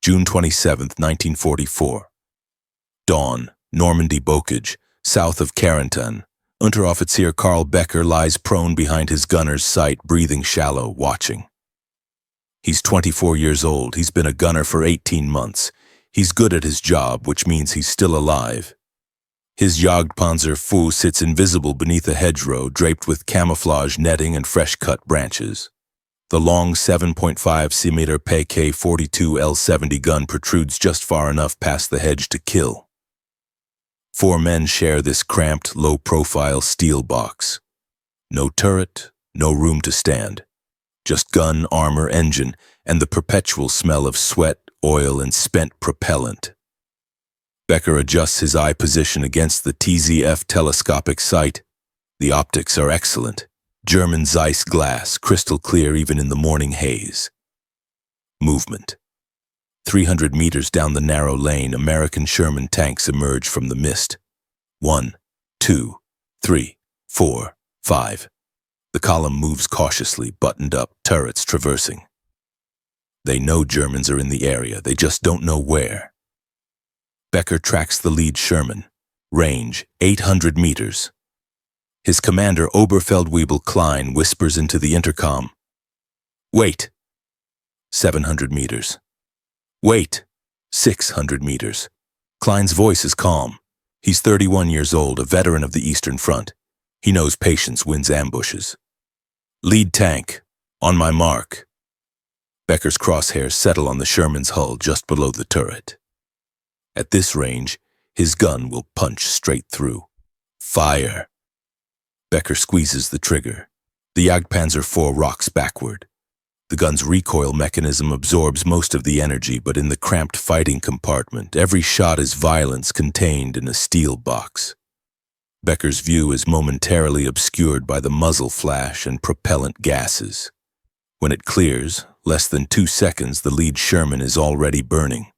June 27, 1944. Dawn, Normandy Bocage, south of Carentan. Unteroffizier Karl Becker lies prone behind his gunner's sight, breathing shallow, watching. He's 24 years old. He's been a gunner for 18 months. He's good at his job, which means he's still alive. His Jagdpanzer IV sits invisible beneath a hedgerow, draped with camouflage netting and fresh-cut branches. The long 7.5cm PK-42 L-70 gun protrudes just far enough past the hedge to kill. 4 men share this cramped, low-profile steel box. No turret, no room to stand. Just gun, armor, engine, and the perpetual smell of sweat, oil, and spent propellant. Becker adjusts his eye position against the TZF telescopic sight. The optics are excellent. German Zeiss glass, crystal clear even in the morning haze. Movement. 300 meters down the narrow lane, American Sherman tanks emerge from the mist. 1, 2, 3, 4, 5. The column moves cautiously, buttoned up, turrets traversing. They know Germans are in the area, they just don't know where. Becker tracks the lead Sherman. Range, 800 meters. His commander, Oberfeldwebel Klein, whispers into the intercom. Wait. 700 meters. Wait. 600 meters. Klein's voice is calm. He's 31 years old, a veteran of the Eastern Front. He knows patience wins ambushes. Lead tank. On my mark. Becker's crosshairs settle on the Sherman's hull just below the turret. At this range, his gun will punch straight through. Fire. Becker squeezes the trigger. The Jagdpanzer IV rocks backward. The gun's recoil mechanism absorbs most of the energy, but in the cramped fighting compartment, every shot is violence contained in a steel box. Becker's view is momentarily obscured by the muzzle flash and propellant gases. When it clears, less than 2 seconds, the lead Sherman is already burning.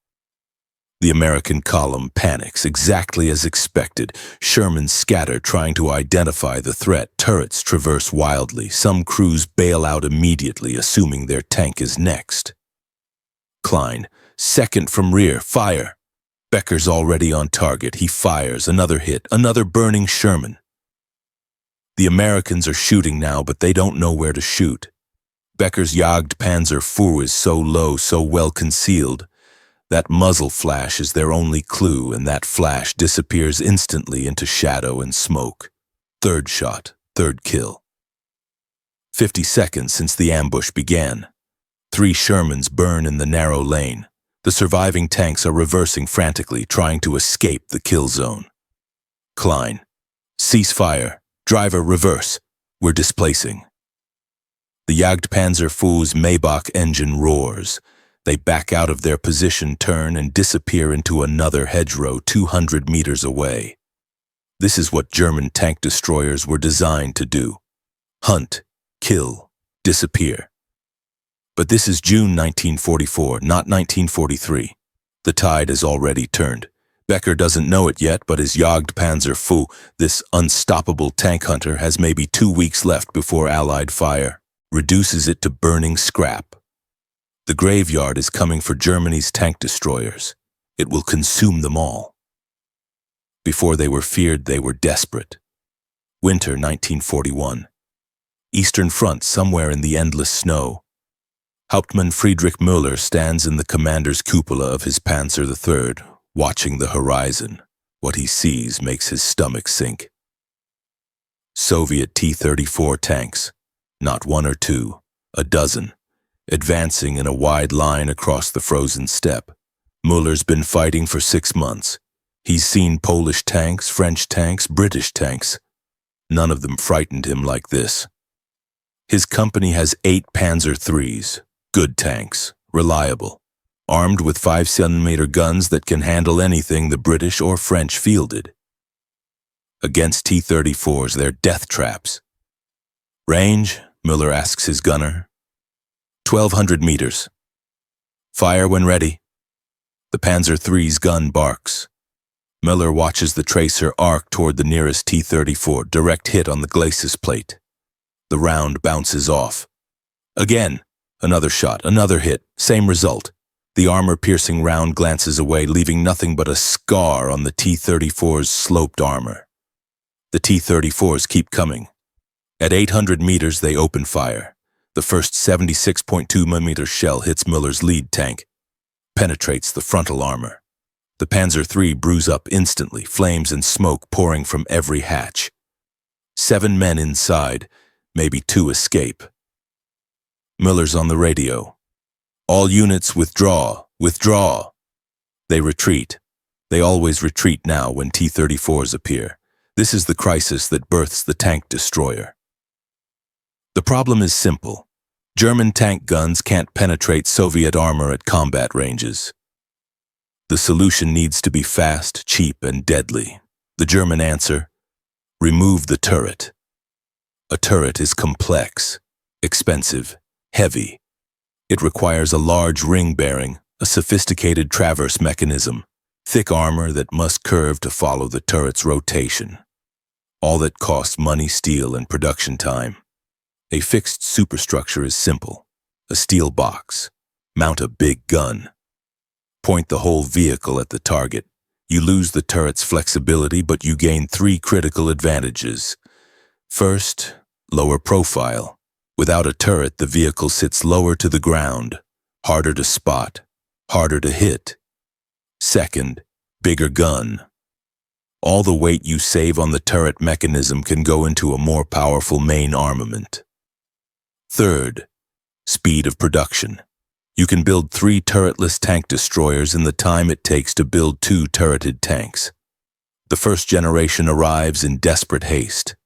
The American column panics, exactly as expected. Shermans scatter, trying to identify the threat. Turrets traverse wildly. Some crews bail out immediately, assuming their tank is next. Klein, second from rear, fire. Becker's already on target. He fires, another hit, another burning Sherman. The Americans are shooting now, but they don't know where to shoot. Becker's Jagdpanzer IV is so low, so well concealed. That muzzle flash is their only clue, and that flash disappears instantly into shadow and smoke. Third shot, third kill. 50 seconds since the ambush began. 3 Shermans burn in the narrow lane. The surviving tanks are reversing frantically, trying to escape the kill zone. Klein, cease fire. Driver, reverse. We're displacing. The Jagdpanzer IV's Maybach engine roars. They back out of their position, turn, and disappear into another hedgerow 200 meters away. This is what German tank destroyers were designed to do. Hunt, kill, disappear. But this is June 1944, not 1943. The tide has already turned. Becker doesn't know it yet, but his Jagdpanzer IV, this unstoppable tank hunter, has maybe 2 weeks left before Allied fire reduces it to burning scrap. The graveyard is coming for Germany's tank destroyers. It will consume them all. Before they were feared, they were desperate. Winter 1941. Eastern Front, somewhere in the endless snow. Hauptmann Friedrich Müller stands in the commander's cupola of his Panzer III, watching the horizon. What he sees makes his stomach sink. Soviet T-34 tanks, not 1 or 2, a dozen, advancing in a wide line across the frozen steppe. Müller's been fighting for 6 months. He's seen Polish tanks, French tanks, British tanks. None of them frightened him like this. His company has 8 Panzer IIIs, good tanks, reliable, armed with 5cm guns that can handle anything the British or French fielded. Against T-34s, they're death traps. Range, Müller asks his gunner. 1,200 meters. Fire when ready. The Panzer III's gun barks. Müller watches the tracer arc toward the nearest T-34, direct hit on the glacis plate. The round bounces off. Again, another shot, another hit, same result. The armor-piercing round glances away, leaving nothing but a scar on the T-34's sloped armor. The T-34s keep coming. At 800 meters, they open fire. The first 76.2mm shell hits Miller's lead tank, penetrates the frontal armor. The Panzer III brews up instantly, flames and smoke pouring from every hatch. 7 men inside, maybe 2 escape. Miller's on the radio. "All units withdraw, withdraw." They retreat. They always retreat now when T-34s appear. This is the crisis that births the tank destroyer. The problem is simple. German tank guns can't penetrate Soviet armor at combat ranges. The solution needs to be fast, cheap, and deadly. The German answer? Remove the turret. A turret is complex, expensive, heavy. It requires a large ring bearing, a sophisticated traverse mechanism, thick armor that must curve to follow the turret's rotation. All that costs money, steel, and production time. A fixed superstructure is simple. A steel box. Mount a big gun. Point the whole vehicle at the target. You lose the turret's flexibility, but you gain 3 critical advantages. First, lower profile. Without a turret, the vehicle sits lower to the ground, harder to spot, harder to hit. Second, bigger gun. All the weight you save on the turret mechanism can go into a more powerful main armament. Third, speed of production. You can build 3 turretless tank destroyers in the time it takes to build 2 turreted tanks. The first generation arrives in desperate haste.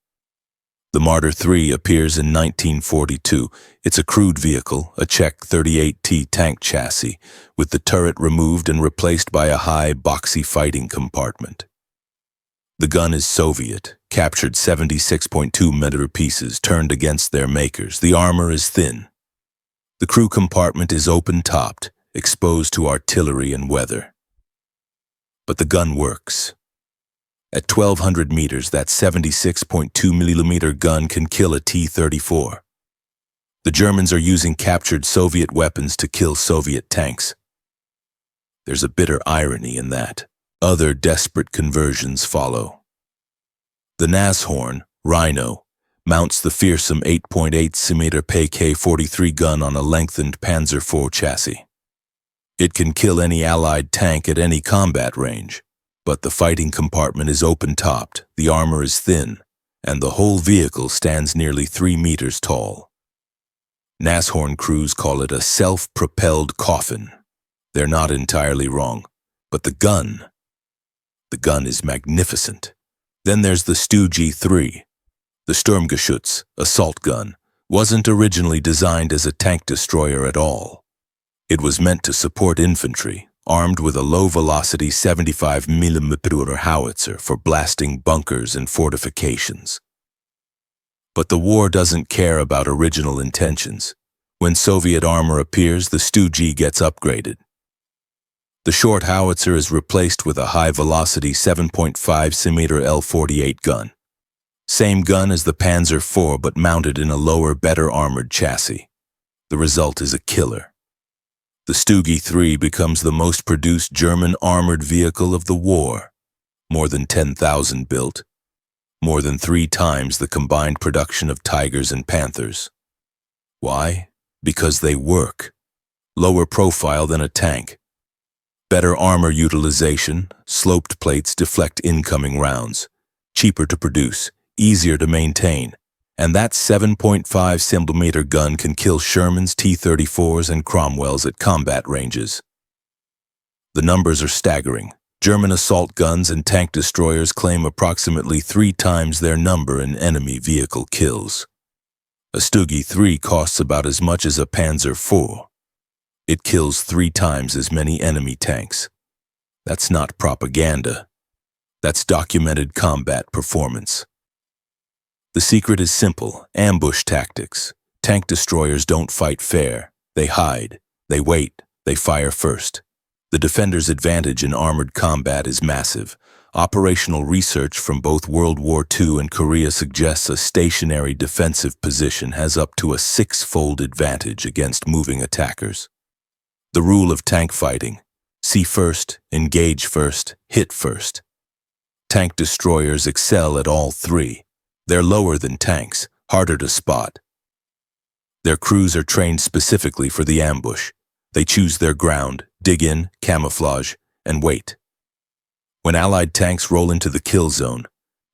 The Marder III appears in 1942. It's a crude vehicle, a Czech 38T tank chassis, with the turret removed and replaced by a high, boxy fighting compartment. The gun is Soviet, captured 76.2mm pieces turned against their makers. The armor is thin. The crew compartment is open-topped, exposed to artillery and weather. But the gun works. At 1,200 meters, that 76.2mm gun can kill a T-34. The Germans are using captured Soviet weapons to kill Soviet tanks. There's a bitter irony in that. Other desperate conversions follow. The Nashorn, Rhino, mounts the fearsome 8.8mm PK-43 gun on a lengthened Panzer IV chassis. It can kill any Allied tank at any combat range, but the fighting compartment is open-topped, the armor is thin, and the whole vehicle stands nearly 3 meters tall. Nashorn crews call it a self-propelled coffin. They're not entirely wrong, but the gun is magnificent. Then there's the StuG III. The Sturmgeschütz, assault gun, wasn't originally designed as a tank destroyer at all. It was meant to support infantry, armed with a low-velocity 75mm howitzer for blasting bunkers and fortifications. But the war doesn't care about original intentions. When Soviet armor appears, the StuG gets upgraded. The short howitzer is replaced with a high-velocity 7.5mm L-48 gun. Same gun as the Panzer IV, but mounted in a lower, better armored chassis. The result is a killer. The StuG III becomes the most produced German armored vehicle of the war. More than 10,000 built. More than 3 times the combined production of Tigers and Panthers. Why? Because they work. Lower profile than a tank. Better armor utilization, sloped plates deflect incoming rounds. Cheaper to produce, easier to maintain. And that 7.5mm gun can kill Shermans, T-34s, and Cromwells at combat ranges. The numbers are staggering. German assault guns and tank destroyers claim approximately 3 times their number in enemy vehicle kills. A StuG III costs about as much as a Panzer IV. It kills 3 times as many enemy tanks. That's not propaganda. That's documented combat performance. The secret is simple: ambush tactics. Tank destroyers don't fight fair. They hide, they wait, they fire first. The defender's advantage in armored combat is massive. Operational research from both World War II and Korea suggests a stationary defensive position has up to a 6-fold advantage against moving attackers. The rule of tank fighting: see first, engage first, hit first. Tank destroyers excel at all three. They're lower than tanks, harder to spot. Their crews are trained specifically for the ambush. They choose their ground, dig in, camouflage, and wait. When Allied tanks roll into the kill zone,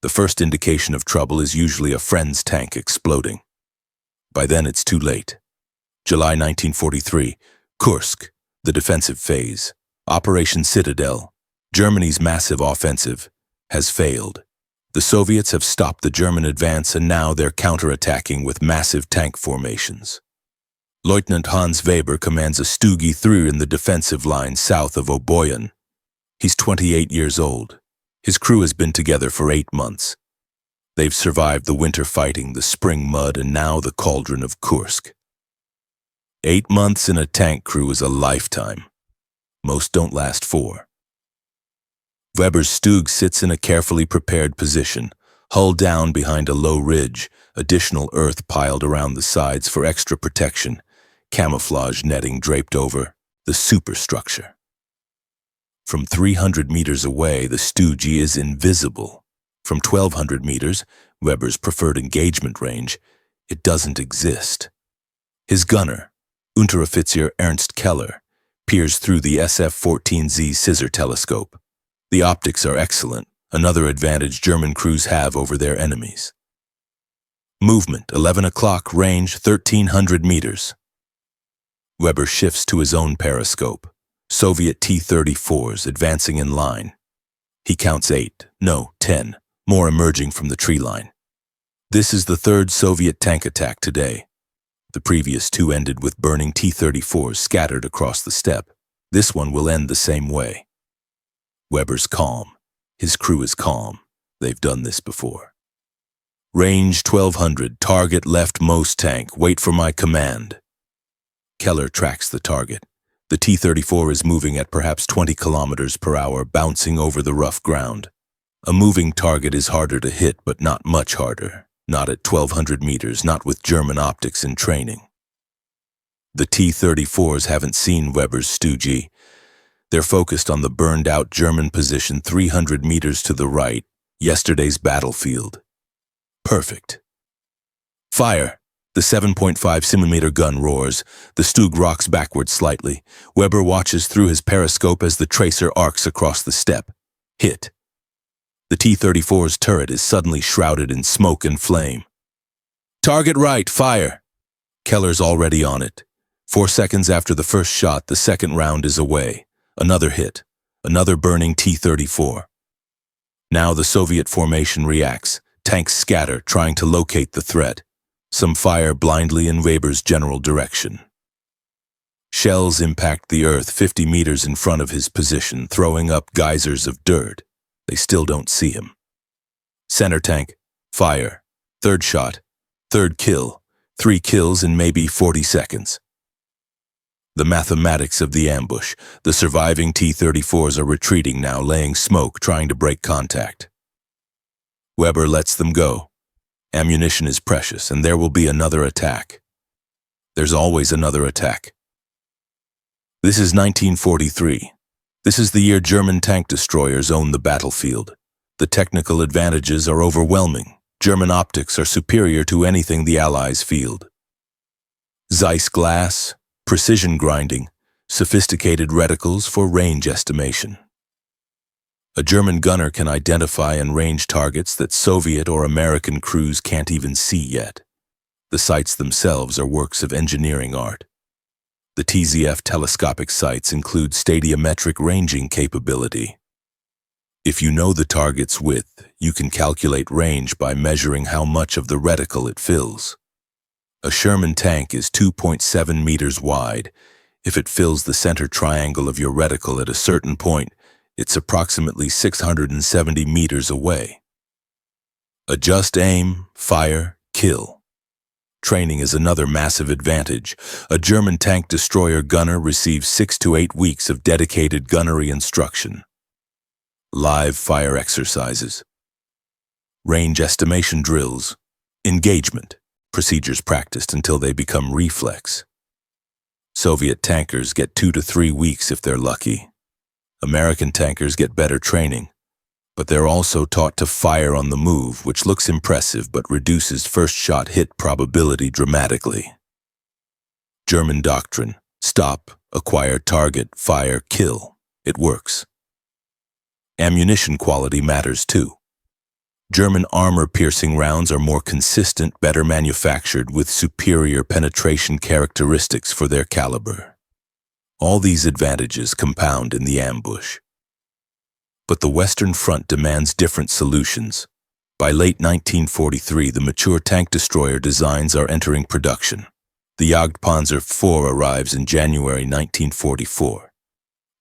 the first indication of trouble is usually a friend's tank exploding. By then it's too late. July 1943, Kursk, the defensive phase. Operation Citadel, Germany's massive offensive, has failed. The Soviets have stopped the German advance and now they're counterattacking with massive tank formations. Lieutenant Hans Weber commands a StuG III in the defensive line south of Oboyan. He's 28 years old. His crew has been together for 8 months. They've survived the winter fighting, the spring mud, and now the cauldron of Kursk. 8 months in a tank crew is a lifetime. Most don't last 4. Weber's StuG sits in a carefully prepared position, hull down behind a low ridge, additional earth piled around the sides for extra protection, camouflage netting draped over the superstructure. From 300 meters away, the StuG is invisible. From 1,200 meters, Weber's preferred engagement range, it doesn't exist. His gunner, Unteroffizier Ernst Keller, peers through the SF-14Z scissor telescope. The optics are excellent, another advantage German crews have over their enemies. Movement, 11 o'clock, range 1,300 meters. Weber shifts to his own periscope. Soviet T-34s advancing in line. He counts 8, no, 10, more emerging from the tree line. This is the third Soviet tank attack today. The previous 2 ended with burning T-34s scattered across the steppe. This one will end the same way. Weber's calm. His crew is calm. They've done this before. Range 1,200, target leftmost tank, wait for my command. Keller tracks the target. The T-34 is moving at perhaps 20 kilometers per hour, bouncing over the rough ground. A moving target is harder to hit, but not much harder. Not at 1,200 meters, not with German optics and training. The T-34s haven't seen Weber's StuG. They're focused on the burned-out German position 300 meters to the right, yesterday's battlefield. Perfect. Fire! The 7.5mm gun roars. The StuG rocks backward slightly. Weber watches through his periscope as the tracer arcs across the steppe. Hit. The T-34's turret is suddenly shrouded in smoke and flame. Target right, fire! Keller's already on it. 4 seconds after the first shot, the second round is away. Another hit. Another burning T-34. Now the Soviet formation reacts. Tanks scatter, trying to locate the threat. Some fire blindly in Weber's general direction. Shells impact the earth 50 meters in front of his position, throwing up geysers of dirt. They still don't see him. Center tank, fire. Third shot, third kill. 3 kills in maybe 40 seconds. The mathematics of the ambush. The surviving T-34s are retreating now, laying smoke, trying to break contact. Weber lets them go. Ammunition is precious, and there will be another attack. There's always another attack. This is 1943. This is the year German tank destroyers own the battlefield. The technical advantages are overwhelming. German optics are superior to anything the Allies field. Zeiss glass, precision grinding, sophisticated reticles for range estimation. A German gunner can identify and range targets that Soviet or American crews can't even see yet. The sights themselves are works of engineering art. The TZF telescopic sights include stadiometric ranging capability. If you know the target's width, you can calculate range by measuring how much of the reticle it fills. A Sherman tank is 2.7 meters wide. If it fills the center triangle of your reticle at a certain point, it's approximately 670 meters away. Adjust aim, fire, kill. Training is another massive advantage. A German tank destroyer gunner receives 6 to 8 weeks of dedicated gunnery instruction. Live fire exercises. Range estimation drills. Engagement. Procedures practiced until they become reflex. Soviet tankers get 2 to 3 weeks if they're lucky. American tankers get better training, but they're also taught to fire on the move, which looks impressive but reduces first-shot hit probability dramatically. German doctrine: stop, acquire target, fire, kill. It works. Ammunition quality matters too. German armor-piercing rounds are more consistent, better manufactured, with superior penetration characteristics for their caliber. All these advantages compound in the ambush. But the Western Front demands different solutions. By late 1943, the mature tank destroyer designs are entering production. The Jagdpanzer IV arrives in January 1944.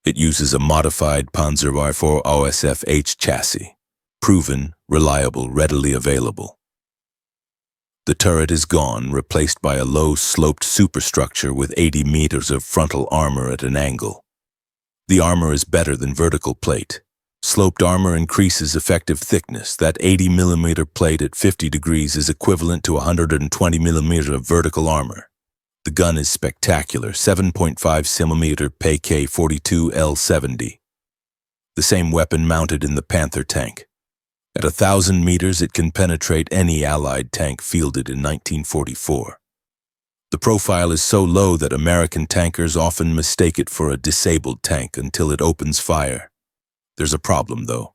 It uses a modified Panzer IV OSFH chassis. Proven, reliable, readily available. The turret is gone, replaced by a low-sloped superstructure with 80 meters of frontal armor at an angle. The armor is better than vertical plate. Sloped armor increases effective thickness. That 80 millimeter plate at 50 degrees is equivalent to 120 millimeter of vertical armor. The gun is spectacular, 7.5 centimeter PK-42 L70. The same weapon mounted in the Panther tank. At 1,000 meters, it can penetrate any Allied tank fielded in 1944. The profile is so low that American tankers often mistake it for a disabled tank until it opens fire. There's a problem, though.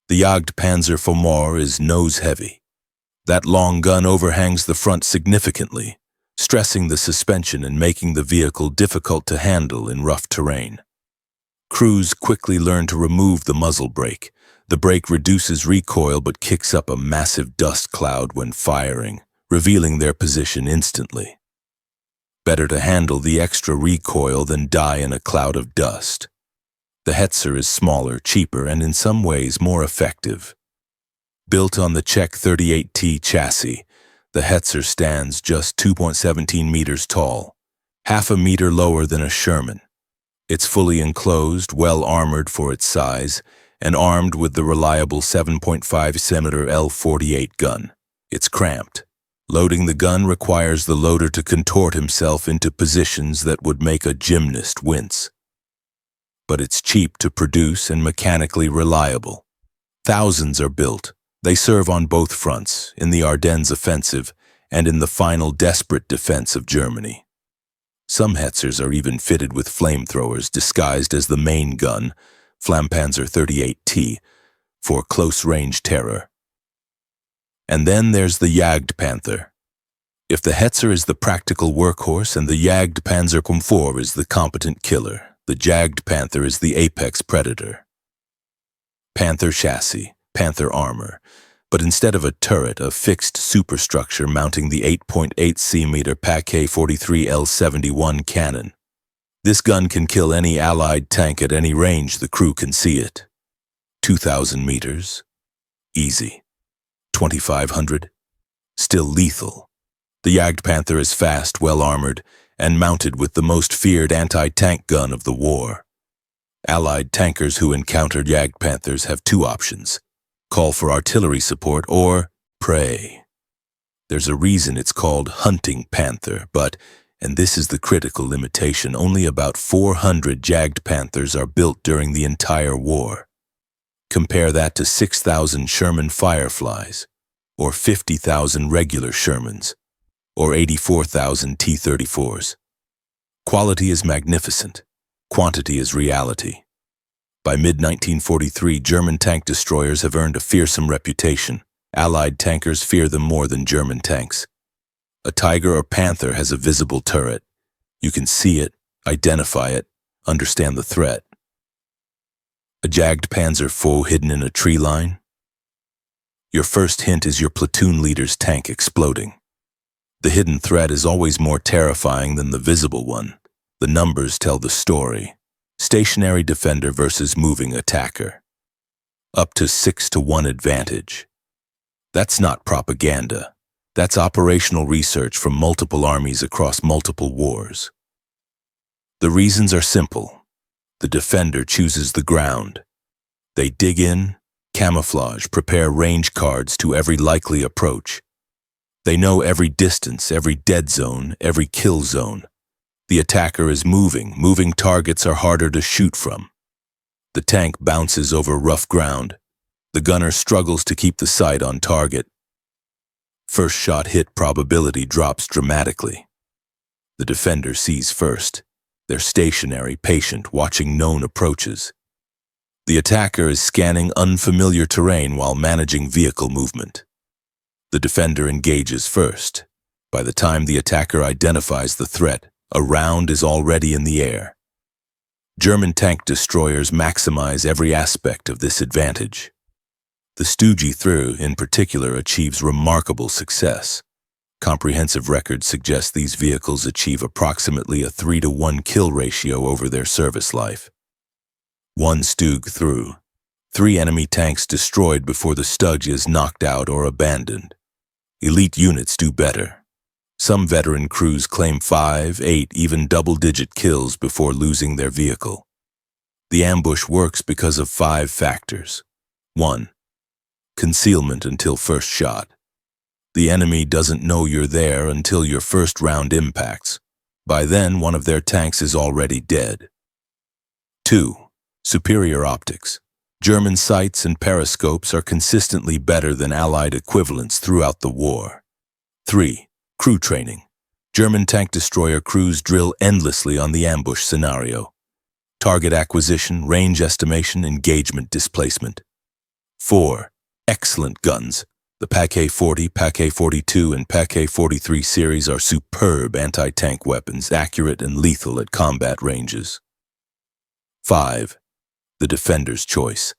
The Jagdpanzer IV is nose-heavy. That long gun overhangs the front significantly, stressing the suspension and making the vehicle difficult to handle in rough terrain. Crews quickly learn to remove the muzzle brake. The brake reduces recoil but kicks up a massive dust cloud when firing, revealing their position instantly. Better to handle the extra recoil than die in a cloud of dust. The Hetzer is smaller, cheaper, and in some ways more effective. Built on the StuG III chassis, the Hetzer stands just 2.17 meters tall, half a meter lower than a Sherman. It's fully enclosed, well armored for its size, and armed with the reliable 7.5 centimeter L48 gun. It's cramped. Loading the gun requires the loader to contort himself into positions that would make a gymnast wince. But it's cheap to produce and mechanically reliable. Thousands are built. They serve on both fronts, in the Ardennes offensive and in the final desperate defense of Germany. Some Hetzers are even fitted with flamethrowers disguised as the main gun, Flampanzer 38T, for close-range terror. And then there's the Jagdpanther. If the Hetzer is the practical workhorse and the Jagdpanzer IV is the competent killer, the Jagdpanther is the apex predator. Panther chassis, Panther armor, but instead of a turret, a fixed superstructure mounting the 8.8 cm PK-43 L71 cannon. This gun can kill any Allied tank at any range the crew can see it. 2,000 meters? Easy. 2,500? Still lethal. The Jagdpanther is fast, well-armored, and mounted with the most feared anti-tank gun of the war. Allied tankers who encounter Jagdpanthers have two options: call for artillery support or pray. There's a reason it's called hunting panther, but, and this is the critical limitation, only about 400 Jagdpanthers are built during the entire war. Compare that to 6,000 Sherman Fireflies, or 50,000 regular Shermans, or 84,000 T-34s. Quality is magnificent. Quantity is reality. By mid-1943, German tank destroyers have earned a fearsome reputation. Allied tankers fear them more than German tanks. A Tiger or Panther has a visible turret. You can see it, identify it, understand the threat. A Jagdpanzer IV hidden in a tree line? Your first hint is your platoon leader's tank exploding. The hidden threat is always more terrifying than the visible one. The numbers tell the story. Stationary defender versus moving attacker. Up to 6-to-1 advantage. That's not propaganda. That's operational research from multiple armies across multiple wars. The reasons are simple. The defender chooses the ground. They dig in, camouflage, prepare range cards to every likely approach. They know every distance, every dead zone, every kill zone. The attacker is moving. Moving targets are harder to shoot from. The tank bounces over rough ground. The gunner struggles to keep the sight on target. First shot hit probability drops dramatically. The defender sees first. They're stationary, patient, watching known approaches. The attacker is scanning unfamiliar terrain while managing vehicle movement. The defender engages first. By the time the attacker identifies the threat, a round is already in the air. German tank destroyers maximize every aspect of this advantage. The StuG III, in particular, achieves remarkable success. Comprehensive records suggest these vehicles achieve approximately a 3-to-1 kill ratio over their service life. 1 StuG III. 3 enemy tanks destroyed before the StuG is knocked out or abandoned. Elite units do better. Some veteran crews claim 5, 8, even double-digit kills before losing their vehicle. The ambush works because of 5 factors. 1. Concealment until first shot. The enemy doesn't know you're there until your first round impacts. By then, one of their tanks is already dead. 2. Superior optics. German sights and periscopes are consistently better than Allied equivalents throughout the war. 3. Crew training. German tank destroyer crews drill endlessly on the ambush scenario. Target acquisition, range estimation, engagement displacement. 4. Excellent guns. The Pak-40, Pak-42, and Pak-43 series are superb anti-tank weapons, accurate and lethal at combat ranges. 5. The defender's choice.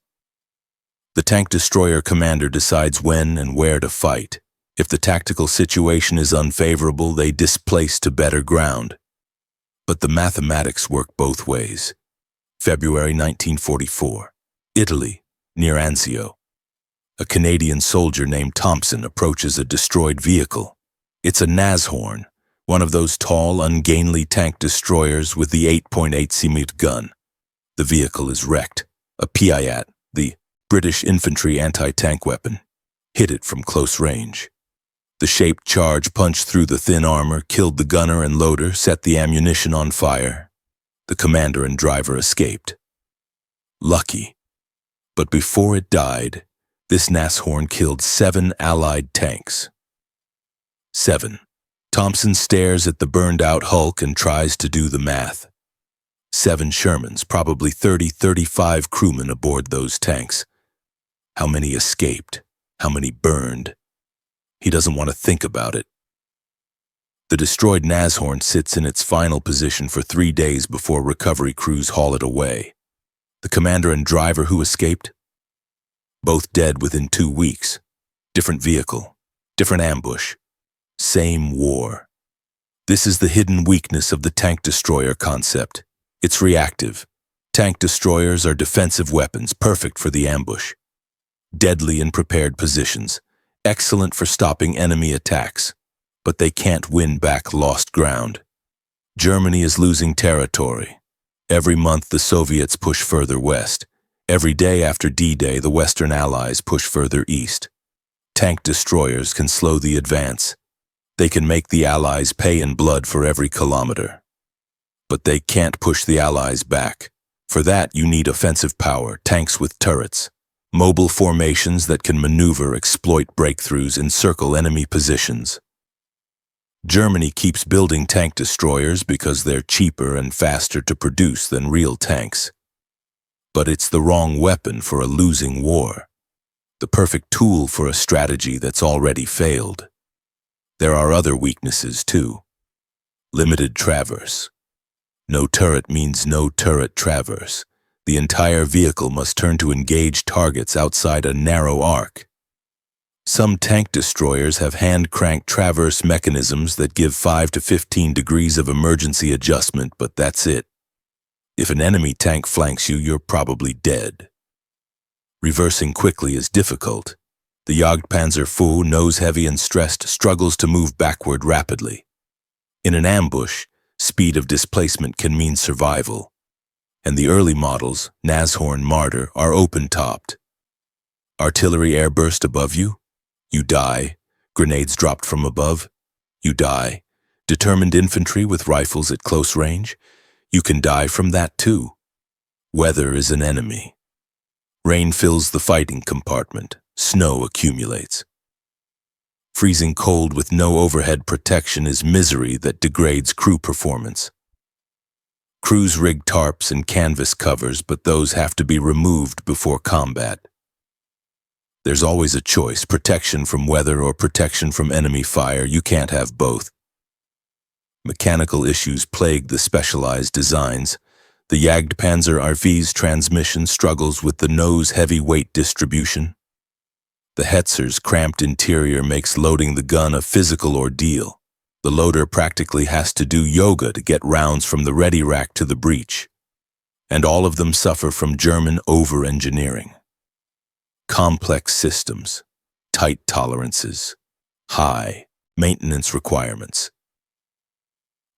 The tank destroyer commander decides when and where to fight. If the tactical situation is unfavorable, they displace to better ground. But the mathematics work both ways. February 1944. Italy, near Anzio. A Canadian soldier named Thompson approaches a destroyed vehicle. It's a Nashorn, one of those tall, ungainly tank destroyers with the 8.8 cm gun. The vehicle is wrecked. A Piat, the British infantry anti-tank weapon, hit it from close range. The shaped charge punched through the thin armor, killed the gunner and loader, set the ammunition on fire. The commander and driver escaped. Lucky. But before it died, this Nashorn killed 7 Allied tanks. 7. Thompson stares at the burned-out hulk and tries to do the math. 7 Shermans, probably 30-35 crewmen aboard those tanks. How many escaped? How many burned? He doesn't want to think about it. The destroyed Nashorn sits in its final position for 3 days before recovery crews haul it away. The commander and driver who escaped? Both dead within 2 weeks. Different vehicle, different ambush. Same war. This is the hidden weakness of the tank destroyer concept. It's reactive. Tank destroyers are defensive weapons, perfect for the ambush. Deadly in prepared positions, excellent for stopping enemy attacks. But they can't win back lost ground. Germany is losing territory. Every month the Soviets push further west. Every day after D-Day, the Western Allies push further east. Tank destroyers can slow the advance. They can make the Allies pay in blood for every kilometer. But they can't push the Allies back. For that, you need offensive power, tanks with turrets, mobile formations that can maneuver, exploit breakthroughs, encircle enemy positions. Germany keeps building tank destroyers because they're cheaper and faster to produce than real tanks. But it's the wrong weapon for a losing war. The perfect tool for a strategy that's already failed. There are other weaknesses too. Limited traverse. No turret means no turret traverse. The entire vehicle must turn to engage targets outside a narrow arc. Some tank destroyers have hand-cranked traverse mechanisms that give 5 to 15 degrees of emergency adjustment, but that's it. If an enemy tank flanks you, you're probably dead. Reversing quickly is difficult. The Jagdpanzer IV, nose-heavy and stressed, struggles to move backward rapidly. In an ambush, speed of displacement can mean survival. And the early models, Nashorn, Martyr, are open-topped. Artillery airburst above you? You die. Grenades dropped from above? You die. Determined infantry with rifles at close range? You can die from that too. Weather is an enemy. Rain fills the fighting compartment. Snow accumulates. Freezing cold with no overhead protection is misery that degrades crew performance. Crews rig tarps and canvas covers, but those have to be removed before combat. There's always a choice, protection from weather or protection from enemy fire. You can't have both. Mechanical issues plague the specialized designs. The Jagdpanzer IV's transmission struggles with the nose-heavy weight distribution. The Hetzer's cramped interior makes loading the gun a physical ordeal. The loader practically has to do yoga to get rounds from the ready rack to the breech. And all of them suffer from German over-engineering. Complex systems, tight tolerances, high maintenance requirements.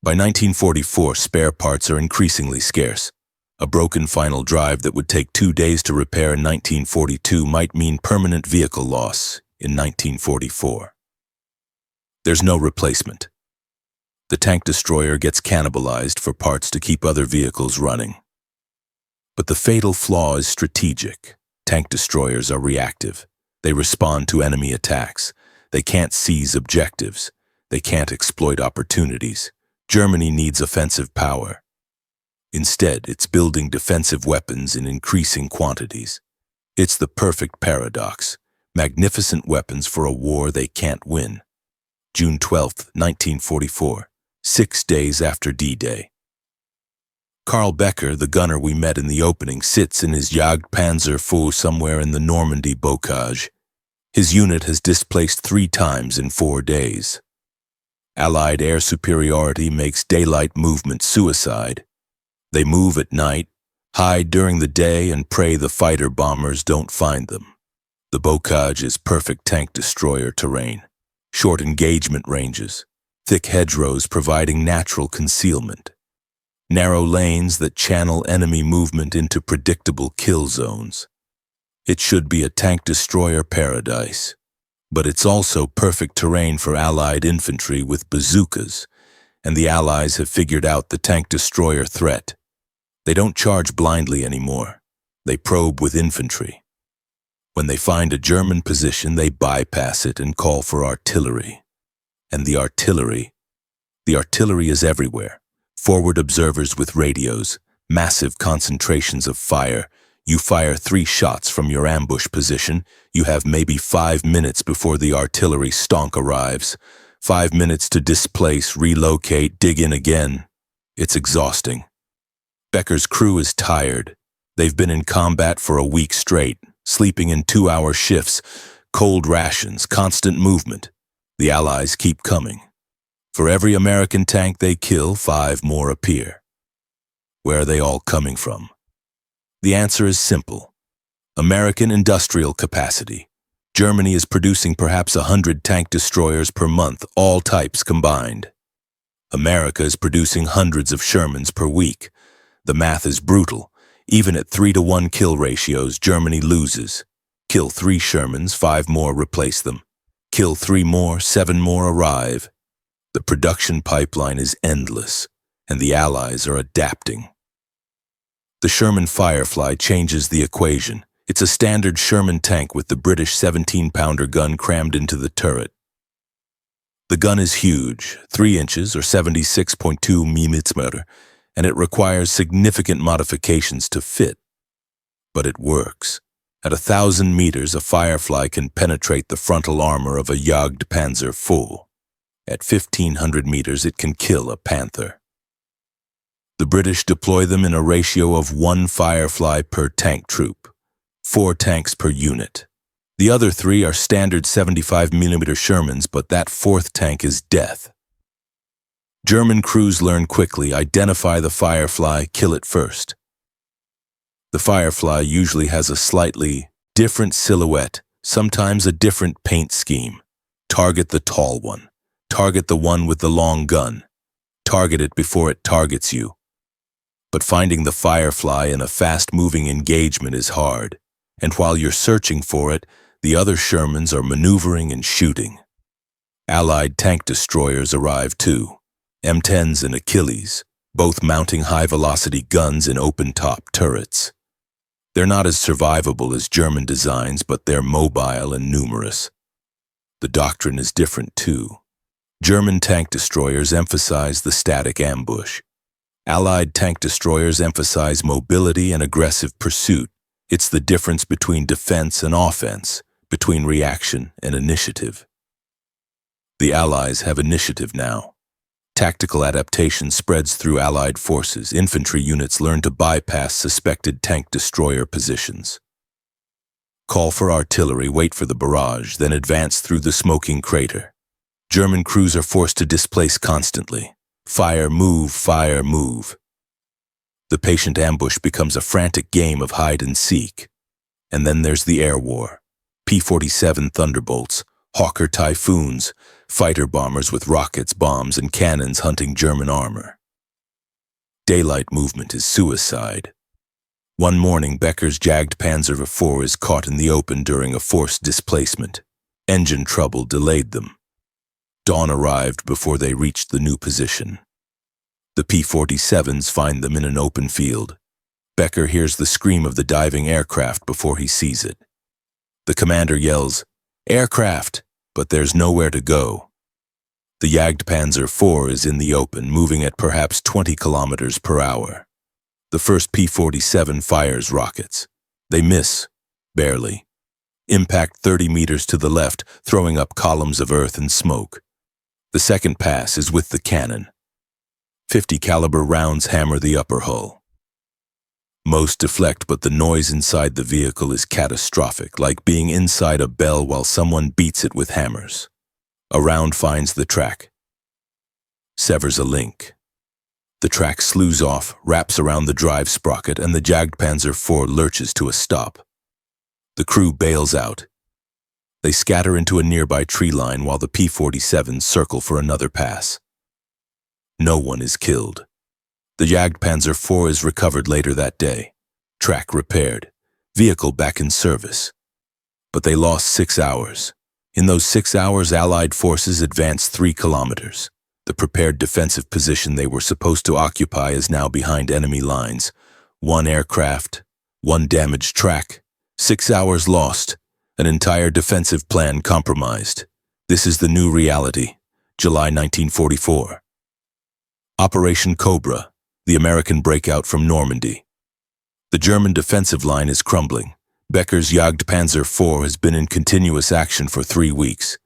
By 1944, spare parts are increasingly scarce. A broken final drive that would take 2 days to repair in 1942 might mean permanent vehicle loss in 1944. There's no replacement. The tank destroyer gets cannibalized for parts to keep other vehicles running. But the fatal flaw is strategic. Tank destroyers are reactive. They respond to enemy attacks. They can't seize objectives. They can't exploit opportunities. Germany needs offensive power. Instead, it's building defensive weapons in increasing quantities. It's the perfect paradox. Magnificent weapons for a war they can't win. June 12, 1944, 6 days after D-Day. Carl Becker, the gunner we met in the opening, sits in his Jagdpanzer IV somewhere in the Normandy bocage. His unit has displaced 3 times in 4 days. Allied air superiority makes daylight movement suicide. They move at night, hide during the day, and pray the fighter bombers don't find them. The bocage is perfect tank destroyer terrain. Short engagement ranges, thick hedgerows providing natural concealment. Narrow lanes that channel enemy movement into predictable kill zones. It should be a tank destroyer paradise, but it's also perfect terrain for Allied infantry with bazookas, and the Allies have figured out the tank destroyer threat. They don't charge blindly anymore. They probe with infantry. When they find a German position, they bypass it and call for artillery. And the artillery is everywhere. Forward observers with radios, massive concentrations of fire. You fire 3 shots from your ambush position. You have maybe 5 minutes before the artillery stonk arrives. 5 minutes to displace, relocate, dig in again. It's exhausting. Becker's crew is tired. They've been in combat for a week straight, sleeping in 2-hour shifts, cold rations, constant movement. The Allies keep coming. For every American tank they kill, 5 more appear. Where are they all coming from? The answer is simple. American industrial capacity. Germany is producing perhaps 100 tank destroyers per month, all types combined. America is producing hundreds of Shermans per week. The math is brutal. Even at 3-to-1 kill ratios, Germany loses. Kill 3 Shermans, 5 more replace them. Kill 3 more, 7 more arrive. The production pipeline is endless, and the Allies are adapting. The Sherman Firefly changes the equation. It's a standard Sherman tank with the British 17-pounder gun crammed into the turret. The gun is huge, 3 inches or 76.2 mm, and it requires significant modifications to fit. But it works. At 1,000 meters, a Firefly can penetrate the frontal armor of a Jagdpanzer IV. At 1,500 meters, it can kill a Panther. The British deploy them in a ratio of 1 Firefly per tank troop, 4 tanks per unit. The other 3 are standard 75mm Shermans, but that 4th tank is death. German crews learn quickly, identify the Firefly, kill it first. The Firefly usually has a slightly different silhouette, sometimes a different paint scheme. Target the tall one. Target the one with the long gun. Target it before it targets you. But finding the Firefly in a fast-moving engagement is hard, and while you're searching for it, the other Shermans are maneuvering and shooting. Allied tank destroyers arrive too. M10s and Achilles, both mounting high-velocity guns in open-top turrets. They're not as survivable as German designs, but they're mobile and numerous. The doctrine is different too. German tank destroyers emphasize the static ambush. Allied tank destroyers emphasize mobility and aggressive pursuit. It's the difference between defense and offense, between reaction and initiative. The Allies have initiative now. Tactical adaptation spreads through Allied forces. Infantry units learn to bypass suspected tank destroyer positions. Call for artillery, wait for the barrage, then advance through the smoking crater. German crews are forced to displace constantly. Fire, move, fire, move. The patient ambush becomes a frantic game of hide and seek. And then there's the air war. P-47 Thunderbolts, Hawker Typhoons, fighter bombers with rockets, bombs, and cannons hunting German armor. Daylight movement is suicide. One morning, Becker's Jagdpanzer IV is caught in the open during a forced displacement. Engine trouble delayed them. Dawn arrived before they reached the new position. The P-47s find them in an open field. Becker hears the scream of the diving aircraft before he sees it. The commander yells, "Aircraft!" but there's nowhere to go. The Jagdpanzer IV is in the open, moving at perhaps 20 kilometers per hour. The first P-47 fires rockets. They miss, barely. Impact 30 meters to the left, throwing up columns of earth and smoke. The second pass is with the cannon. 50 caliber rounds hammer the upper hull. Most deflect, but the noise inside the vehicle is catastrophic, like being inside a bell while someone beats it with hammers. A round finds the track, severs a link. The track slews off, wraps around the drive sprocket, and the Jagdpanzer IV lurches to a stop. The crew bails out. They scatter into a nearby tree line while the P-47s circle for another pass. No one is killed. The Jagdpanzer IV is recovered later that day. Track repaired. Vehicle back in service. But they lost 6 hours. In those 6 hours, Allied forces advanced 3 kilometers. The prepared defensive position they were supposed to occupy is now behind enemy lines. 1 aircraft, 1 damaged track, 6 hours lost, an entire defensive plan compromised. This is the new reality. July 1944. Operation Cobra, the American breakout from Normandy. The German defensive line is crumbling. Becker's Jagdpanzer IV has been in continuous action for 3 weeks.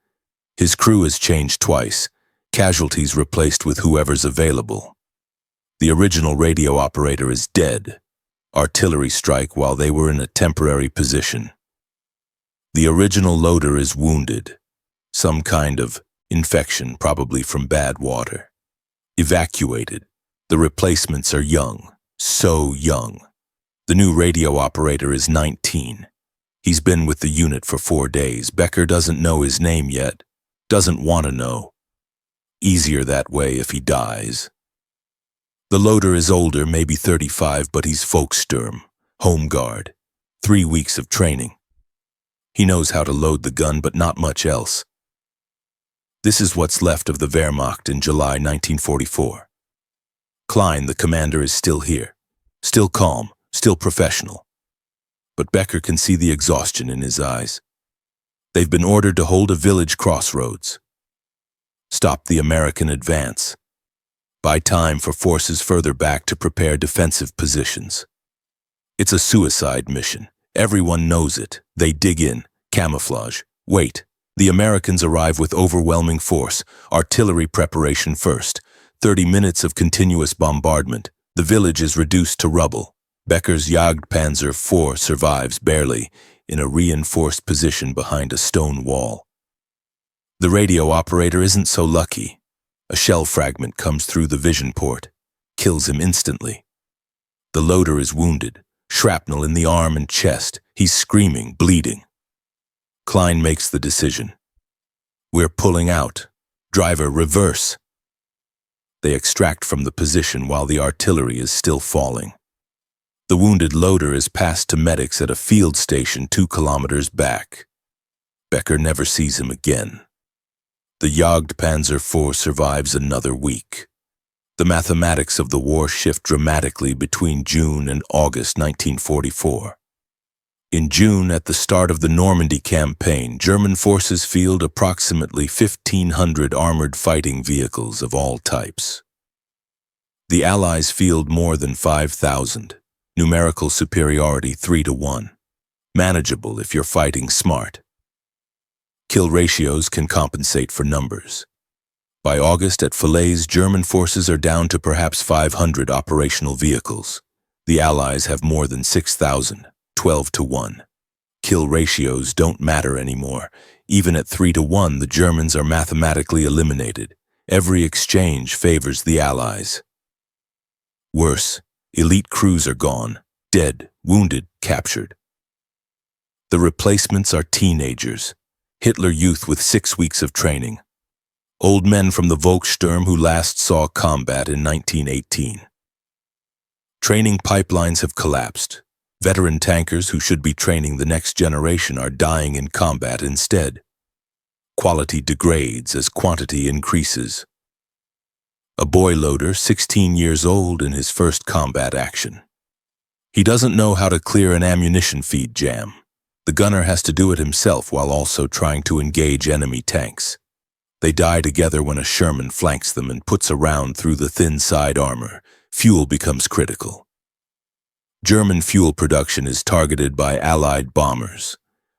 His crew has changed twice, casualties replaced with whoever's available. The original radio operator is dead. Artillery strike while they were in a temporary position. The original loader is wounded. Some kind of infection, probably from bad water. Evacuated. The replacements are young, so young. The new radio operator is 19. He's been with the unit for 4 days. Becker doesn't know his name yet. Doesn't want to know. Easier that way if he dies. The loader is older, maybe 35, but he's Volkssturm, home guard. 3 weeks of training. He knows how to load the gun, but not much else. This is what's left of the Wehrmacht in July 1944. Klein, the commander, is still here. Still calm, still professional. But Becker can see the exhaustion in his eyes. They've been ordered to hold a village crossroads. Stop the American advance. Buy time for forces further back to prepare defensive positions. It's a suicide mission. Everyone knows it. They dig in, camouflage, wait. The Americans arrive with overwhelming force. Artillery preparation first. 30 minutes of continuous bombardment. The village is reduced to rubble. Becker's Jagdpanzer IV survives barely, in a reinforced position behind a stone wall. The radio operator isn't so lucky. A shell fragment comes through the vision port, kills him instantly. The loader is wounded, shrapnel in the arm and chest. He's screaming, bleeding. Klein makes the decision. We're pulling out. Driver, reverse. They extract from the position while the artillery is still falling. The wounded loader is passed to medics at a field station 2 kilometers back. Becker never sees him again. The Jagdpanzer IV survives another week. The mathematics of the war shift dramatically between June and August 1944. In June, at the start of the Normandy campaign, German forces field approximately 1,500 armored fighting vehicles of all types. The Allies field more than 5,000, numerical superiority 3-1. Manageable if you're fighting smart. Kill ratios can compensate for numbers. By August at Falaise, German forces are down to perhaps 500 operational vehicles. The Allies have more than 6,000, 12-1. Kill ratios don't matter anymore. Even at 3-1, the Germans are mathematically eliminated. Every exchange favors the Allies. Worse, elite crews are gone, dead, wounded, captured. The replacements are teenagers, Hitler Youth with 6 weeks of training. Old men from the Volkssturm who last saw combat in 1918. Training pipelines have collapsed. Veteran tankers who should be training the next generation are dying in combat instead. Quality degrades as quantity increases. A boy loader, 16 years old, in his first combat action. He doesn't know how to clear an ammunition feed jam. The gunner has to do it himself while also trying to engage enemy tanks. They die together when a Sherman flanks them and puts a round through the thin side armor. Fuel becomes critical. German fuel production is targeted by Allied bombers.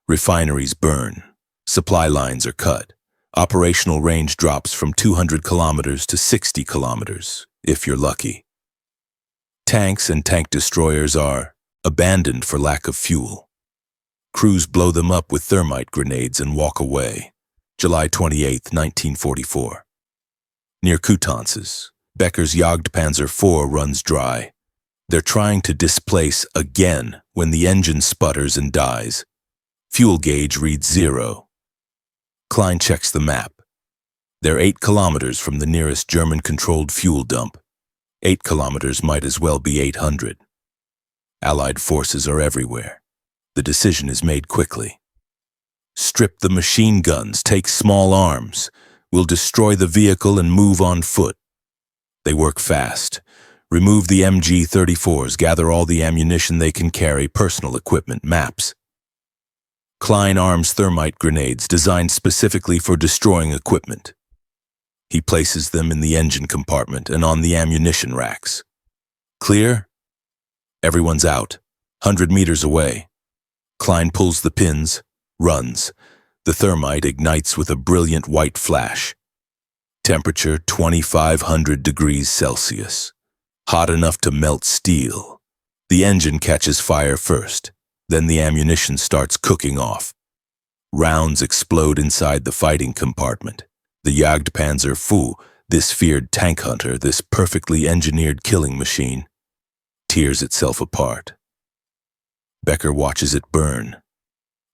Refineries burn. Supply lines are cut. Operational range drops from 200 kilometers to 60 kilometers, if you're lucky. Tanks and tank destroyers are abandoned for lack of fuel. Crews blow them up with thermite grenades and walk away. July 28, 1944. Near Coutances, Becker's Jagdpanzer IV runs dry. They're trying to displace again when the engine sputters and dies. Fuel gauge reads 0. Klein checks the map. They're 8 kilometers from the nearest German-controlled fuel dump. 8 kilometers might as well be 800. Allied forces are everywhere. The decision is made quickly. Strip the machine guns, take small arms. We'll destroy the vehicle and move on foot. They work fast. Remove the MG-34s, gather all the ammunition they can carry, personal equipment, maps. Klein arms thermite grenades designed specifically for destroying equipment. He places them in the engine compartment and on the ammunition racks. Clear? Everyone's out, 100 meters away. Klein pulls the pins, runs. The thermite ignites with a brilliant white flash. Temperature 2,500 degrees Celsius. Hot enough to melt steel. The engine catches fire first. Then the ammunition starts cooking off. Rounds explode inside the fighting compartment. The Jagdpanzer IV, this feared tank hunter, this perfectly engineered killing machine, tears itself apart. Becker watches it burn.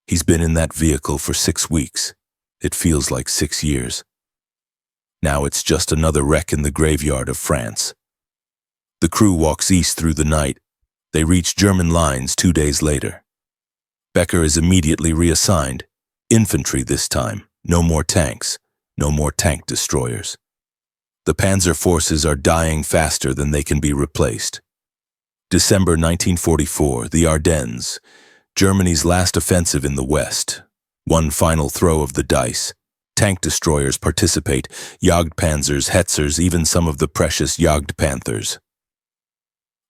He's been in that vehicle for 6 weeks. It feels like 6 years. Now it's just another wreck in the graveyard of France. The crew walks east through the night. They reach German lines 2 days later. Becker is immediately reassigned. Infantry this time. No more tanks. No more tank destroyers. The panzer forces are dying faster than they can be replaced. December 1944, the Ardennes. Germany's last offensive in the West. One final throw of the dice. Tank destroyers participate, Jagdpanzers, Hetzers, even some of the precious Jagdpanthers.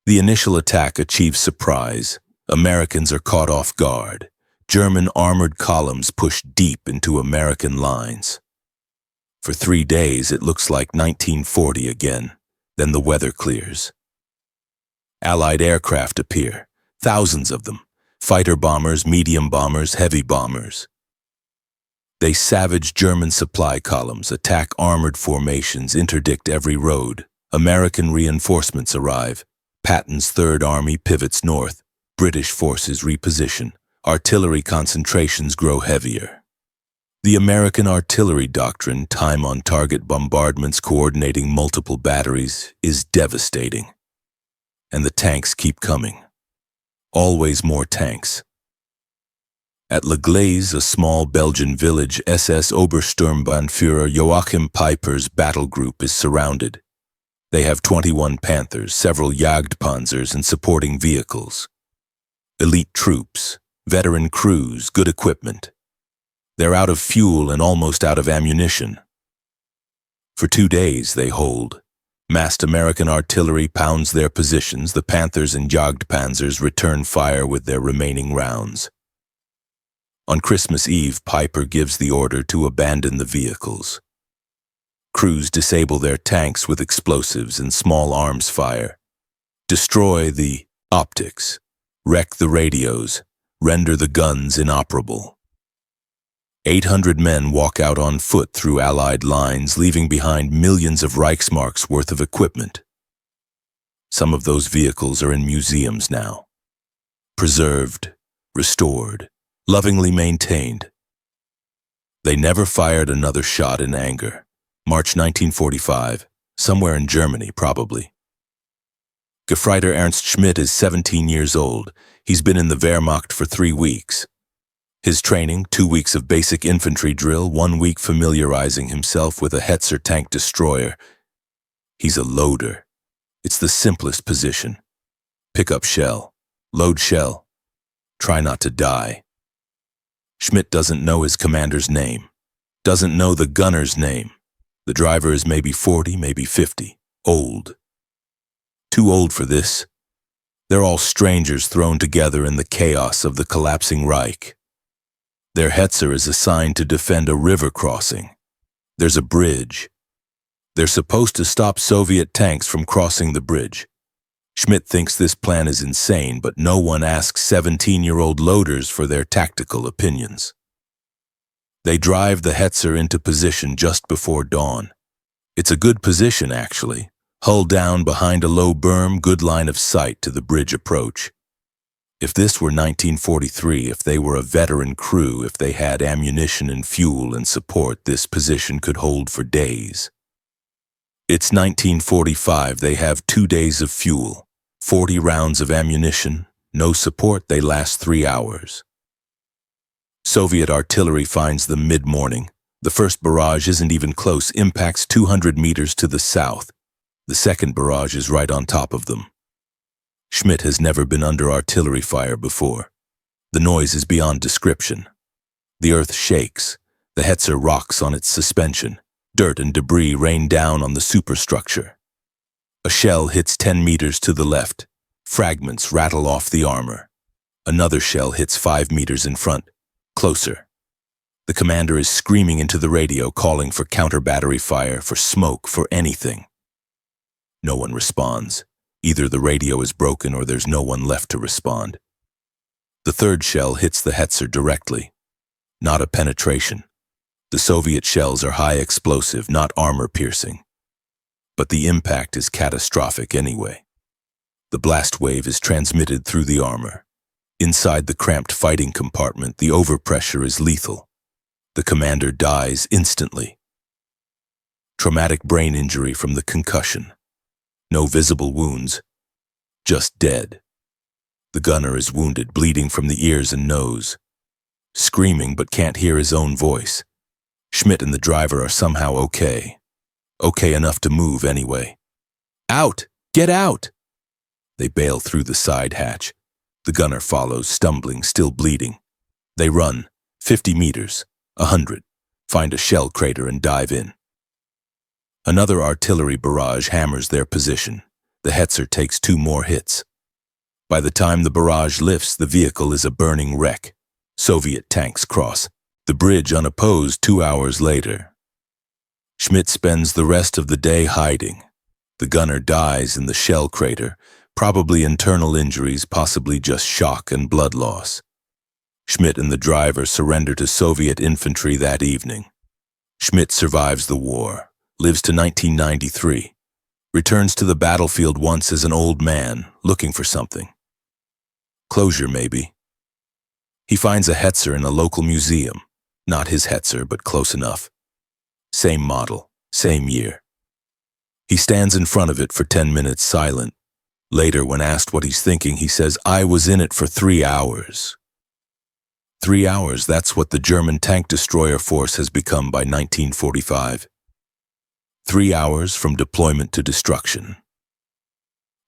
The initial attack achieves surprise. Americans are caught off guard. German armored columns push deep into American lines. For 3 days, it looks like 1940 again. Then the weather clears. Allied aircraft appear, thousands of them. Fighter bombers, medium bombers, heavy bombers. They savage German supply columns, attack armored formations, interdict every road. American reinforcements arrive. Patton's Third Army pivots north. British forces reposition. Artillery concentrations grow heavier. The American artillery doctrine, time on target bombardments coordinating multiple batteries, is devastating. And the tanks keep coming. Always more tanks. At Le Glaise, a small Belgian village, SS Obersturmbannführer Joachim Peiper's battle group is surrounded. They have 21 Panthers, several Jagdpanzers, and supporting vehicles. Elite troops, veteran crews, good equipment. They're out of fuel and almost out of ammunition. For 2 days they hold. Massed American artillery pounds their positions. The Panthers and Jagdpanzers return fire with their remaining rounds. On Christmas Eve, Piper gives the order to abandon the vehicles. Crews disable their tanks with explosives and small arms fire. Destroy the optics. Wreck the radios. Render the guns inoperable. 800 men walk out on foot through Allied lines, leaving behind millions of Reichsmarks worth of equipment. Some of those vehicles are in museums now. Preserved, restored, lovingly maintained. They never fired another shot in anger. March 1945, somewhere in Germany, probably. Gefreiter Ernst Schmidt is 17 years old. He's been in the Wehrmacht for 3 weeks. His training, 2 weeks of basic infantry drill, 1 week familiarizing himself with a Hetzer tank destroyer. He's a loader. It's the simplest position. Pick up shell. Load shell. Try not to die. Schmidt doesn't know his commander's name. Doesn't know the gunner's name. The driver is maybe 40, maybe 50. Old. Too old for this. They're all strangers thrown together in the chaos of the collapsing Reich. Their Hetzer is assigned to defend a river crossing. There's a bridge. They're supposed to stop Soviet tanks from crossing the bridge. Schmidt thinks this plan is insane, but no one asks 17-year-old loaders for their tactical opinions. They drive the Hetzer into position just before dawn. It's a good position, actually. Hull down behind a low berm, good line of sight to the bridge approach. If this were 1943, if they were a veteran crew, if they had ammunition and fuel and support, this position could hold for days. It's 1945, they have 2 days of fuel, 40 rounds of ammunition, no support, they last 3 hours. Soviet artillery finds them mid-morning. The first barrage isn't even close, impacts 200 meters to the south. The second barrage is right on top of them. Schmidt has never been under artillery fire before. The noise is beyond description. The earth shakes. The Hetzer rocks on its suspension. Dirt and debris rain down on the superstructure. A shell hits 10 meters to the left. Fragments rattle off the armor. Another shell hits 5 meters in front. Closer. The commander is screaming into the radio, calling for counter-battery fire, for smoke, for anything. No one responds. Either the radio is broken or there's no one left to respond. The third shell hits the Hetzer directly. Not a penetration. The Soviet shells are high explosive, not armor-piercing. But the impact is catastrophic anyway. The blast wave is transmitted through the armor. Inside the cramped fighting compartment, the overpressure is lethal. The commander dies instantly. Traumatic brain injury from the concussion. No visible wounds. Just dead. The gunner is wounded, bleeding from the ears and nose. Screaming but can't hear his own voice. Schmidt and the driver are somehow okay. Okay enough to move anyway. Out! Get out! They bail through the side hatch. The gunner follows, stumbling, still bleeding. They run, 50 meters, 100, find a shell crater and dive in. Another artillery barrage hammers their position. The Hetzer takes 2 more hits. By the time the barrage lifts, the vehicle is a burning wreck. Soviet tanks cross. The bridge unopposed 2 hours later. Schmidt spends the rest of the day hiding. The gunner dies in the shell crater, probably internal injuries, possibly just shock and blood loss. Schmidt and the driver surrender to Soviet infantry that evening. Schmidt survives the war, lives to 1993, returns to the battlefield once as an old man, looking for something. Closure, maybe. He finds a Hetzer in a local museum. Not his Hetzer, but close enough. Same model, same year. He stands in front of it for 10 minutes silent. Later, when asked what he's thinking, he says, "I was in it for 3 hours." 3 hours, that's what the German tank destroyer force has become by 1945. 3 hours from deployment to destruction.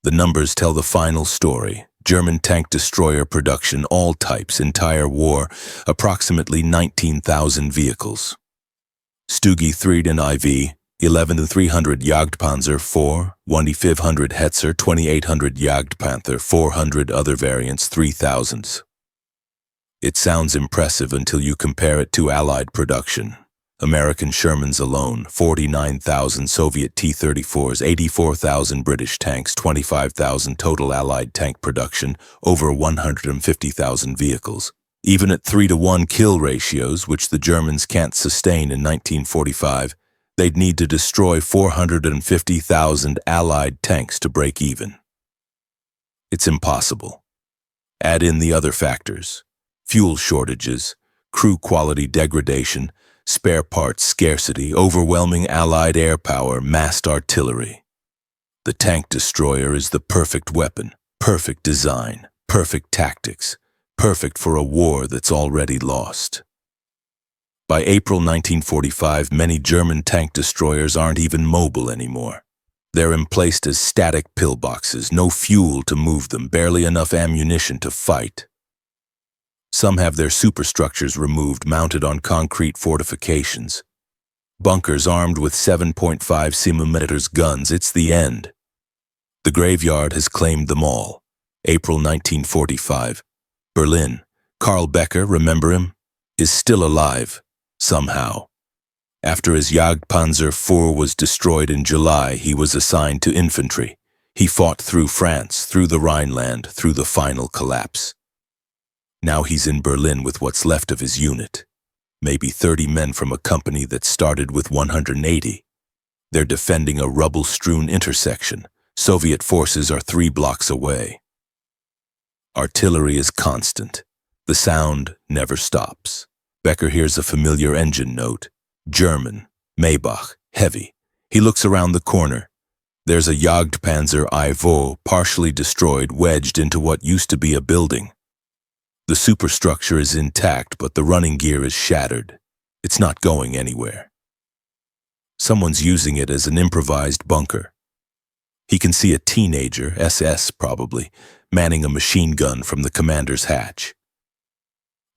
The numbers tell the final story. German tank destroyer production, all types, entire war, approximately 19,000 vehicles. StuG III and IV, 11,300 Jagdpanzer IV, 1,500 Hetzer, 2,800 Jagdpanther, 400 other variants, 3,000s. It sounds impressive until you compare it to Allied production. American Shermans alone, 49,000 Soviet T-34s, 84,000 British tanks, 25,000 total Allied tank production, over 150,000 vehicles. Even at 3-to-1 kill ratios, which the Germans can't sustain in 1945, they'd need to destroy 450,000 Allied tanks to break even. It's impossible. Add in the other factors: fuel shortages, crew quality degradation, spare parts scarcity, overwhelming Allied air power, massed artillery. The tank destroyer is the perfect weapon, perfect design, perfect tactics, perfect for a war that's already lost. By April 1945, many German tank destroyers aren't even mobile anymore. They're emplaced as static pillboxes, no fuel to move them, barely enough ammunition to fight. Some have their superstructures removed, mounted on concrete fortifications. Bunkers armed with 7.5 cm guns. It's the end. The graveyard has claimed them all. April 1945. Berlin. Karl Becker, remember him? Is still alive, somehow. After his Jagdpanzer IV was destroyed in July, he was assigned to infantry. He fought through France, through the Rhineland, through the final collapse. Now he's in Berlin with what's left of his unit. Maybe 30 men from a company that started with 180. They're defending a rubble-strewn intersection. Soviet forces are 3 blocks away. Artillery is constant. The sound never stops. Becker hears a familiar engine note. German, Maybach, heavy. He looks around the corner. There's a Jagdpanzer IV, partially destroyed, wedged into what used to be a building. The superstructure is intact, but the running gear is shattered. It's not going anywhere. Someone's using it as an improvised bunker. He can see a teenager, SS probably, manning a machine gun from the commander's hatch.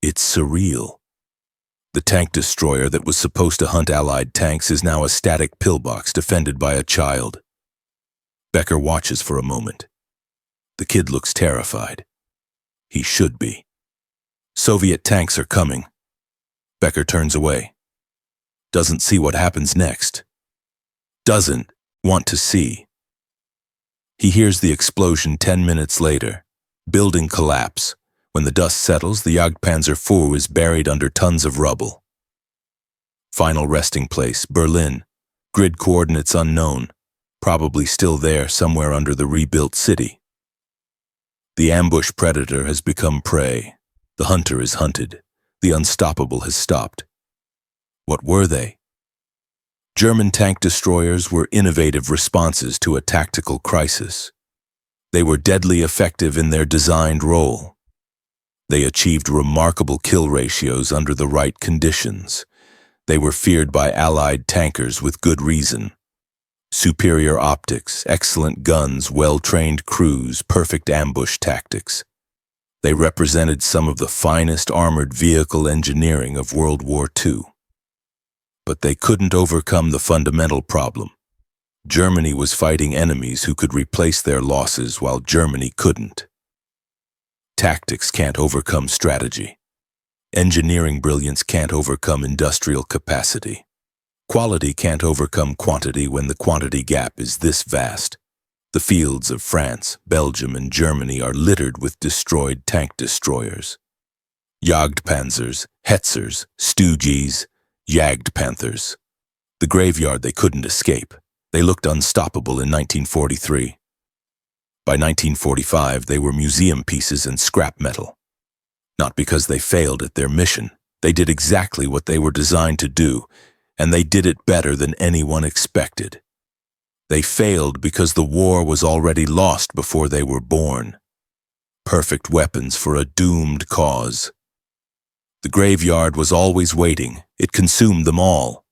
It's surreal. The tank destroyer that was supposed to hunt Allied tanks is now a static pillbox defended by a child. Becker watches for a moment. The kid looks terrified. He should be. Soviet tanks are coming. Becker turns away. Doesn't see what happens next. Doesn't want to see. He hears the explosion 10 minutes later. Building collapse. When the dust settles, the Jagdpanzer IV is buried under tons of rubble. Final resting place, Berlin. Grid coordinates unknown. Probably still there, somewhere under the rebuilt city. The ambush predator has become prey. The hunter is hunted. The unstoppable has stopped. What were they? German tank destroyers were innovative responses to a tactical crisis. They were deadly effective in their designed role. They achieved remarkable kill ratios under the right conditions. They were feared by Allied tankers with good reason. Superior optics, excellent guns, well-trained crews, perfect ambush tactics. They represented some of the finest armored vehicle engineering of World War II. But they couldn't overcome the fundamental problem. Germany was fighting enemies who could replace their losses while Germany couldn't. Tactics can't overcome strategy. Engineering brilliance can't overcome industrial capacity. Quality can't overcome quantity when the quantity gap is this vast. The fields of France, Belgium, and Germany are littered with destroyed tank destroyers. Jagdpanzers, Hetzers, StuGs, Jagdpanthers. The graveyard they couldn't escape. They looked unstoppable in 1943. By 1945, they were museum pieces and scrap metal. Not because they failed at their mission. They did exactly what they were designed to do, and they did it better than anyone expected. They failed because the war was already lost before they were born. Perfect weapons for a doomed cause. The graveyard was always waiting. It consumed them all.